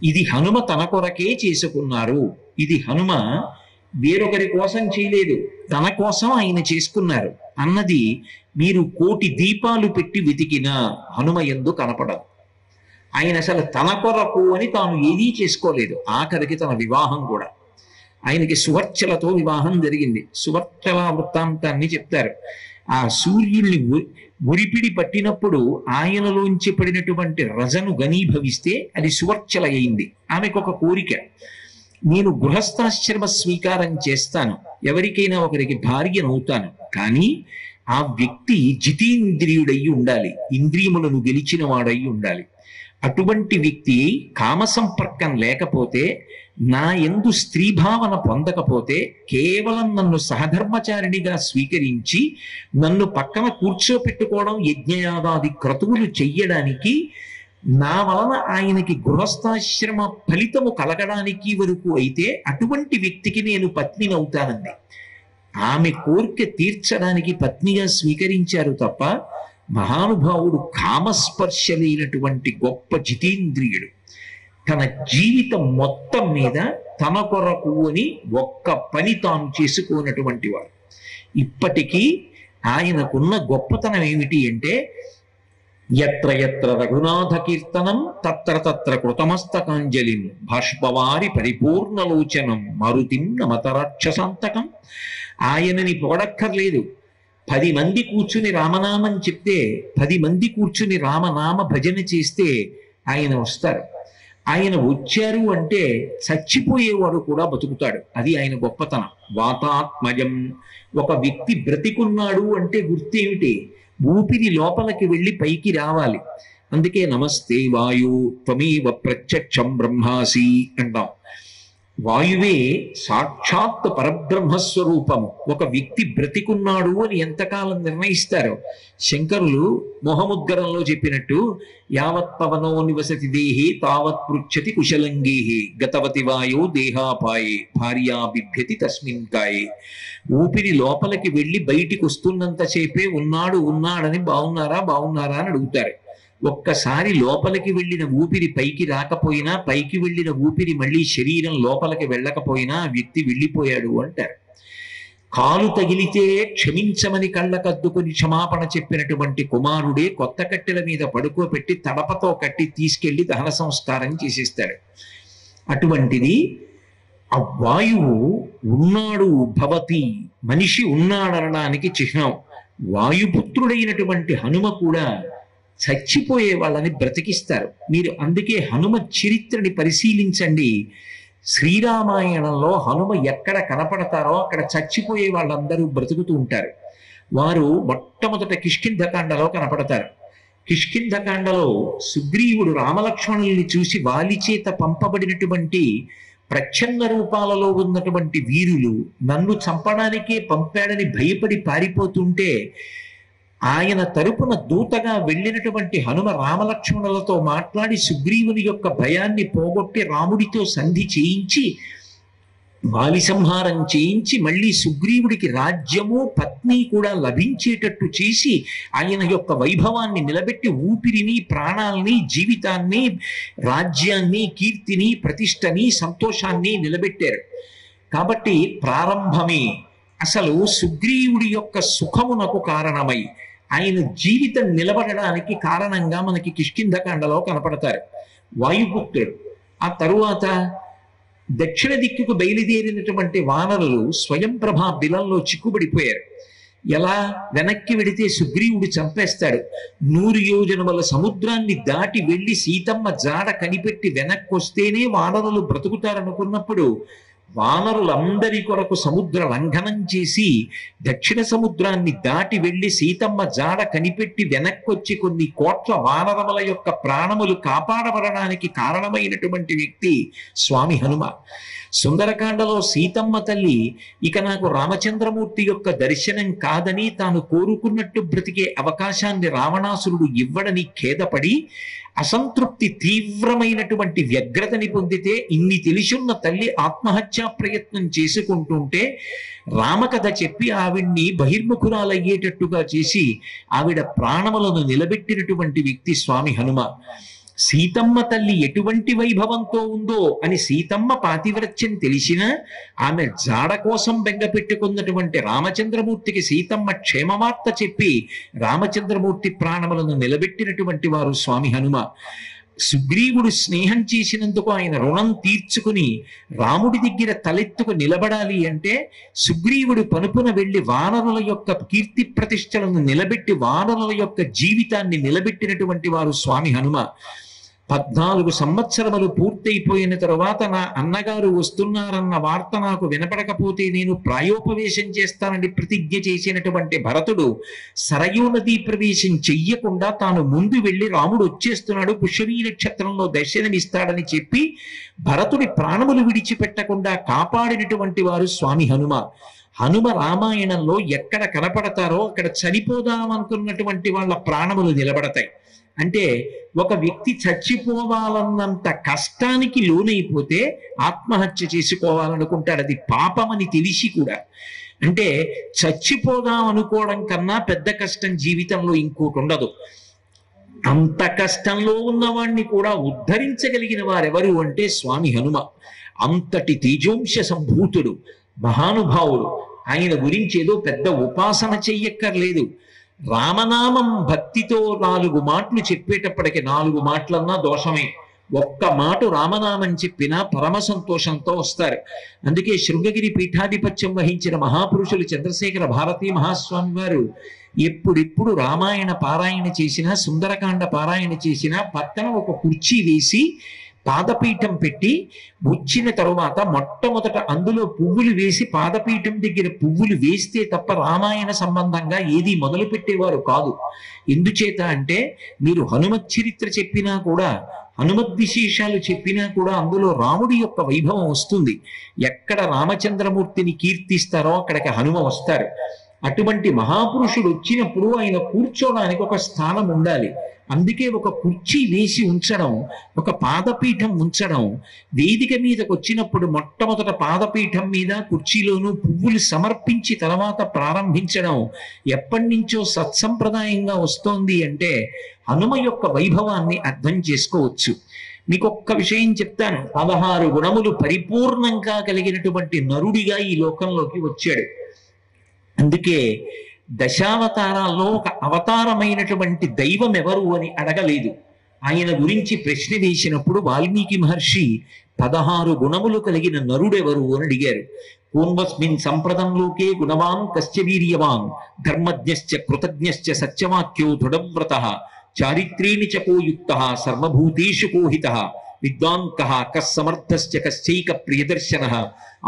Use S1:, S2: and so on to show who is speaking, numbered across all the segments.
S1: ఇది హనుమ తన కొరకే చేసుకున్నారు. ఇది హనుమ వేరొకరి కోసం చేయలేదు, తన కోసం ఆయన చేసుకున్నారు అన్నది మీరు కోటి దీపాలు పెట్టి వెతికినా హనుమ యందు కనపడదు. ఆయన అసలు తన కొరకు అని తాను ఏదీ చేసుకోలేదు. ఆఖరికి తన వివాహం కూడా ఆయనకి సువర్చలతో వివాహం జరిగింది. సువర్చల వృత్తాంతాన్ని చెప్తారు. ఆ సూర్యుల్ని ఉరిపిడి పట్టినప్పుడు ఆయనలోంచి పడినటువంటి రజను ఘనీభవిస్తే అది సువర్చల అయింది. ఆమెకు ఒక కోరిక, నేను గృహస్థాశ్రమ స్వీకారం చేస్తాను, ఎవరికైనా ఒకరికి భార్యనవుతాను, కానీ ఆ వ్యక్తి జితేంద్రియుడై ఉండాలి, ఇంద్రియములను గెలిచిన వాడై ఉండాలి. అటువంటి వ్యక్తి కామ సంపర్కం లేకపోతే, నా యందు స్త్రీభావన పొందకపోతే, కేవలం నన్ను సహధర్మచారిణిగా స్వీకరించి నన్ను పక్కన కూర్చోపెట్టుకోవడం, యజ్ఞయాగాది క్రతువులు చెయ్యడానికి, నా వలన ఆయనకి గృహస్థాశ్రమ ఫలితము కలగడానికి వరకు అయితే అటువంటి వ్యక్తికి నేను పత్నిని అవుతానంది. ఆమె కోరిక తీర్చడానికి పత్నిగా స్వీకరించారు తప్ప, మహానుభావుడు కామస్పర్శ లేనటువంటి గొప్ప జితేంద్రియుడు. తన జీవితం మొత్తం మీద తన కొరకు అని ఒక్క పని తాను చేసుకోనటువంటి వాడు. ఇప్పటికీ ఆయనకున్న గొప్పతనం ఏమిటి అంటే, ఎత్ర ఎత్ర రఘునాథ కీర్తనం తత్ర తత్ర కృతమస్తకాంజలిం బాష్పవారి పరిపూర్ణలోచనం మారుతిం నమత రాక్షసాంతకం. ఆయనని పొగడక్కర్లేదు. 10 మంది కూర్చుని రామనామం చెప్తే, 10 మంది కూర్చుని రామనామ భజన చేస్తే ఆయన వస్తారు. ఆయన వచ్చారు అంటే చచ్చిపోయేవాడు కూడా బతుకుతాడు. అది ఆయన గొప్పతనం. వాతాత్మజం. ఒక వ్యక్తి బ్రతికున్నాడు అంటే గుర్తేమిటి? ఊపిరి లోపలికి వెళ్ళి పైకి రావాలి. అందుకే నమస్తే వాయు త్వమేవ ప్రత్యక్షం బ్రహ్మాసి అంటాం. వాయువే సాక్షాత్ పరబ్రహ్మస్వరూపము. ఒక వ్యక్తి బ్రతికున్నాడు అని ఎంతకాలం నిర్ణయిస్తారు? శంకరులు మొహముద్గరంలో చెప్పినట్టు, యావత్ పవనో నివసతి దేహే తావత్ పృచ్చతి కుశలంగేహే గతవతి వాయో దేహాపాయే భార్యా బిభ్యతి తస్మిన్ కాయే. ఊపిరి లోపలికి వెళ్ళి బయటికి వస్తున్నంతసేపే ఉన్నాడు ఉన్నాడని బాగున్నారా బాగున్నారా అని అడుగుతారు. ఒక్కసారి లోపలికి వెళ్ళిన ఊపిరి పైకి రాకపోయినా, పైకి వెళ్ళిన ఊపిరి మళ్ళీ శరీరం లోపలికి వెళ్ళకపోయినా ఆ వ్యక్తి వెళ్ళిపోయాడు అంటారు. కాలు తగిలితే క్షమించమని కళ్ళకద్దుకుని క్షమాపణ చెప్పినటువంటి కుమారుడే కొత్త కట్టెల మీద పడుకోబెట్టి తడపతో కట్టి తీసుకెళ్లి దహన సంస్కారం చేసేస్తాడు. అటువంటిది ఆ వాయువు ఉన్నాడు భవతి, మనిషి ఉన్నాడనడానికి చిహ్నం. వాయుపుత్రుడైనటువంటి హనుమ కూడా చచ్చిపోయే వాళ్ళని బ్రతికిస్తారు. మీరు అందుకే హనుమ చరిత్రని పరిశీలించండి. శ్రీరామాయణంలో హనుమ ఎక్కడ కనపడతారో అక్కడ చచ్చిపోయే వాళ్ళందరూ బ్రతుకుతూ ఉంటారు. వారు మొట్టమొదట కిష్కింధకాండలో కనపడతారు. కిష్కింధకాండలో సుగ్రీవుడు రామలక్ష్మణుల్ని చూసి వాలి చేత పంపబడినటువంటి ప్రచ్ఛన్న రూపాలలో ఉన్నటువంటి వీరులు నన్ను చంపడానికే పంపాడని భయపడి పారిపోతుంటే, ఆయన తరపున దూతగా వెళ్ళినటువంటి హనుమ రామలక్ష్మణులతో మాట్లాడి సుగ్రీవుని యొక్క భయాన్ని పోగొట్టి రాముడితో సంధి చేయించి వాలి సంహారం చేయించి మళ్ళీ సుగ్రీవుడికి రాజ్యము పత్ని కూడా లభించేటట్టు చేసి ఆయన యొక్క వైభవాన్ని నిలబెట్టి ఊపిరిని ప్రాణాల్ని జీవితాన్ని రాజ్యాన్ని కీర్తిని ప్రతిష్టని సంతోషాన్ని నిలబెట్టారు. కాబట్టి ప్రారంభమే అసలు సుగ్రీవుడి యొక్క సుఖమునకు కారణమై ఆయన జీవితం నిలబడడానికి కారణంగా మనకి కిష్కింధకాండలో కనపడతారు వాయుపుత్రుడు. ఆ తరువాత దక్షిణ దిక్కుకు బయలుదేరినటువంటి వానరులు స్వయం ప్రభా బిలంలో చిక్కుబడిపోయారు. ఎలా? వెనక్కి వెడితే సుగ్రీవుడు చంపేస్తాడు. 100 యోజనముల సముద్రాన్ని దాటి వెళ్ళి సీతమ్మ జాడ కనిపెట్టి వెనక్కి వస్తేనే వానరులు బ్రతుకుతారనుకున్నప్పుడు వానరులందరి కొరకు సముద్ర లంఘనం చేసి దక్షిణ సముద్రాన్ని దాటి వెళ్ళి సీతమ్మ జాడ కనిపెట్టి వెనక్కొచ్చి కొన్ని కోట్ల వానరముల యొక్క ప్రాణములు కాపాడబడడానికి కారణమైనటువంటి వ్యక్తి స్వామి హనుమ. సుందరకాండలో సీతమ్మ తల్లి ఇక నాకు రామచంద్రమూర్తి యొక్క దర్శనం కాదని తాను కోరుకున్నట్టు బ్రతికే అవకాశాన్ని రావణాసురుడు ఇవ్వడని ఖేదపడి అసంతృప్తి తీవ్రమైనటువంటి వ్యగ్రతని పొందితే, ఇన్ని తెలిసున్న తల్లి ఆత్మహత్యా ప్రయత్నం చేసుకుంటుంటే రామకథ చెప్పి ఆవిడ్ని బహిర్ముఖురాలయ్యేటట్టుగా చేసి ఆవిడ ప్రాణములను నిలబెట్టినటువంటి వ్యక్తి స్వామి హనుమ. సీతమ్మ తల్లి ఎటువంటి వైభవంతో ఉందో అని సీతమ్మ పాతివ్రత్యం తెలిసినా ఆమె జాడ కోసం బెంగ పెట్టుకున్నటువంటి రామచంద్రమూర్తికి సీతమ్మ క్షేమవార్త చెప్పి రామచంద్రమూర్తి ప్రాణములను నిలబెట్టినటువంటి వారు స్వామి హనుమ. సుగ్రీవుడు స్నేహం చేసినందుకు ఆయన రుణం తీర్చుకుని రాముడి దగ్గర తలెత్తుకు నిలబడాలి అంటే సుగ్రీవుడు పనుపున వెళ్లి వానరుల యొక్క కీర్తి ప్రతిష్టలను నిలబెట్టి వానరుల యొక్క జీవితాన్ని నిలబెట్టినటువంటి వారు స్వామి హనుమ. 14 సంవత్సరములు పూర్తయిపోయిన తరువాత నా అన్నగారు వస్తున్నారన్న వార్త నాకు వినపడకపోతే నేను ప్రాయోపవేశం చేస్తానని ప్రతిజ్ఞ చేసినటువంటి భరతుడు సరయూ నదీ ప్రవేశం చెయ్యకుండా తాను ముందు వెళ్లి రాముడు వచ్చేస్తున్నాడు, పుష్యమీ నక్షత్రంలో దర్శనమిస్తాడని చెప్పి భరతుడి ప్రాణములు విడిచిపెట్టకుండా కాపాడినటువంటి వారు స్వామి హనుమ. హనుమ రామాయణంలో ఎక్కడ కనపడతారో అక్కడ చనిపోదామనుకున్నటువంటి వాళ్ళ ప్రాణములు నిలబడతాయి. అంటే ఒక వ్యక్తి చచ్చిపోవాలన్నంత కష్టానికి లోనైపోతే ఆత్మహత్య చేసుకోవాలనుకుంటాడు, అది పాపమని తెలిసి కూడా. అంటే చచ్చిపోదాం అనుకోవడం కన్నా పెద్ద కష్టం జీవితంలో ఇంకోటి ఉండదు. అంత కష్టంలో ఉన్నవాణ్ణి కూడా ఉద్ధరించగలిగిన వారెవరు అంటే స్వామి హనుమ. అంతటి తేజోంశ సంభూతుడు, మహానుభావుడు. ఆయన గురించి ఏదో పెద్ద ఉపాసన చెయ్యక్కర్లేదు. రామనామం భక్తితో 4 మాటలు చెప్పేటప్పటికి 4 మాటలన్నా దోషమే. ఒక్క మాట రామనామం చెప్పినా పరమ సంతోషంతో వస్తారు. అందుకే శృంగగిరి పీఠాధిపత్యం వహించిన మహాపురుషులు చంద్రశేఖర భారతీ మహాస్వామి వారు ఎప్పుడెప్పుడు రామాయణ పారాయణ చేసినా, సుందరకాండ పారాయణ చేసినా పక్కన ఒక కుర్చీ వేసి పాదపీఠం పెట్టి వచ్చిన తరువాత మొట్టమొదట అందులో పువ్వులు వేసి పాదపీఠం దగ్గర పువ్వులు వేస్తే తప్ప రామాయణ సంబంధంగా ఏది మొదలు పెట్టేవారు కాదు. ఎందుచేత అంటే మీరు హనుమత్ చరిత్ర చెప్పినా కూడా, హనుమద్ విశేషాలు చెప్పినా కూడా అందులో రాముడి యొక్క వైభవం వస్తుంది. ఎక్కడ రామచంద్రమూర్తిని కీర్తిస్తారో అక్కడికి హనుమ వస్తారు. అటువంటి మహాపురుషుడు వచ్చినప్పుడు ఆయన కూర్చోడానికి ఒక స్థానం ఉండాలి. అందుకే ఒక కుర్చీ వేసి ఉంచడం, ఒక పాదపీఠం ఉంచడం, వేదిక మీదకి వచ్చినప్పుడు మొట్టమొదట పాదపీఠం మీద కుర్చీలోనూ పువ్వులు సమర్పించి తర్వాత ప్రారంభించడం ఎప్పటి నుంచో సత్సంప్రదాయంగా వస్తోంది అంటే హనుమ యొక్క వైభవాన్ని అర్థం చేసుకోవచ్చు. మీకు ఒక్క విషయం చెప్తాను. 16 గుణములు పరిపూర్ణంగా కలిగినటువంటి నరుడిగా ఈ లోకంలోకి వచ్చాడు. అందుకే దశావతారాల్లో ఒక అవతారమైనటువంటి దైవం ఎవరు అని అడగలేదు. ఆయన గురించి ప్రశ్న వేసినప్పుడు వాల్మీకి మహర్షి 16 గుణములు కలిగిన నరుడెవరు అని అడిగారు. పూర్వస్మిన్ సంప్రదంలోకే గుణవాన్ కశ్చ వీర్యవాన్ ధర్మజ్ఞశ్చ కృతజ్ఞశ్చ సత్యవాక్యో దృఢవ్రతః చారిత్రేణి చ కోయుక్తః సర్వభూతేషు కోహితః విద్వాన్ కః కస్సమర్థశ్చ కశ్చైక ప్రియదర్శనః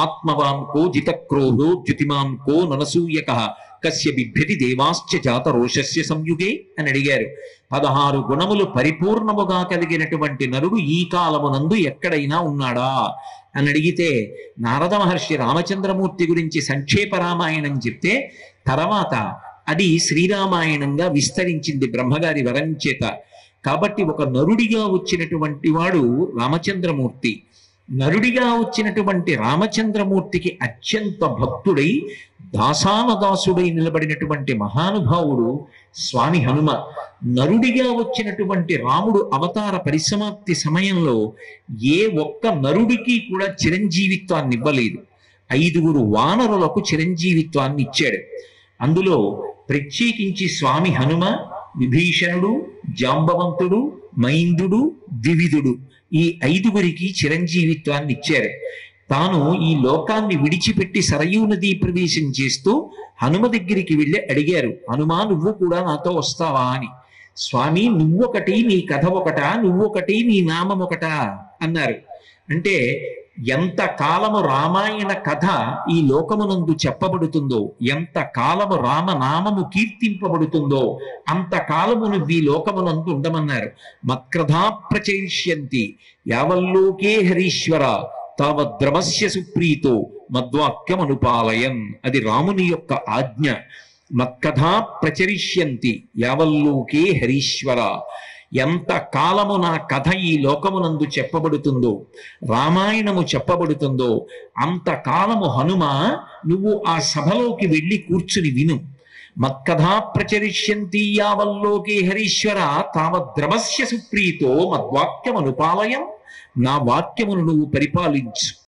S1: ఆత్మవాన్ కో జితక్రోధో ద్యుతిమాన్ కో ననసూయకః కస్య బిభ్యతి దేవాశ్చ జాత రోషస్య సంయుగే అని అడిగారు. 16 గుణములు పరిపూర్ణముగా కలిగినటువంటి నరుడు ఈ కాలమునందు ఎక్కడైనా ఉన్నాడా అని అడిగితే నారద మహర్షి రామచంద్రమూర్తి గురించి సంక్షేప రామాయణం చెప్తే తర్వాత అది శ్రీరామాయణంగా విస్తరించింది బ్రహ్మగారి వరం చేత. కాబట్టి ఒక నరుడిగా వచ్చినటువంటి వాడు రామచంద్రమూర్తి. నరుడిగా వచ్చినటువంటి రామచంద్రమూర్తికి అత్యంత భక్తుడై దాసానదాసుడై నిలబడినటువంటి మహానుభావుడు స్వామి హనుమ. నరుడిగా వచ్చినటువంటి రాముడు అవతార పరిసమాప్తి సమయంలో ఏ ఒక్క నరుడికి కూడా చిరంజీవిత్వాన్ని ఇవ్వలేదు. 5 వానరులకు చిరంజీవిత్వాన్ని ఇచ్చాడు. అందులో ప్రత్యేకించి స్వామి హనుమ, విభీషణుడు, జాంబవంతుడు, మైందుడు, ద్వివిధుడు ఈ 5 చిరంజీవిత్వాన్ని ఇచ్చారు. తాను ఈ లోకాన్ని విడిచిపెట్టి సరయూ నదీ ప్రవేశం చేస్తూ హనుమ దగ్గరికి వెళ్ళి అడిగారు, హనుమా నువ్వు కూడా నాతో వస్తావా అని. స్వామి నువ్వొకటి నీ కథ ఒకటా, నువ్వొకటి నీ నామం ఒకటా అన్నారు. అంటే ఎంత కాలము రామాయణ కథ ఈ లోకమునందు చెప్పబడుతుందో, ఎంత కాలము రామనామము కీర్తింపబడుతుందో అంత కాలము నువ్వు ఈ లోకమునందు ఉండమన్నారు. మత్క్రధా ప్రచరిష్యంతి యావల్లోకే హరీశ్వర తావద్రమస్య సుప్రీతో మద్వాక్యమనుపాలయన్. అది రాముని యొక్క ఆజ్ఞ. మత్కథా ప్రచరిష్యంతి యావల్లోకే హరీశ్వర. ఎంత కాలము నా కథ ఈ లోకమునందు చెప్పబడుతుందో, రామాయణము చెప్పబడుతుందో అంతకాలము హనుమ నువ్వు ఆ సభలోకి వెళ్ళి కూర్చుని విను. మత్కథా ప్రచరిష్యంతి యావల్లోకే హరీశ్వర తావద్రవస్య సుప్రీతో మద్వాక్యమనుపాలయం, నా వాక్యమును నువ్వు పరిపాలించు.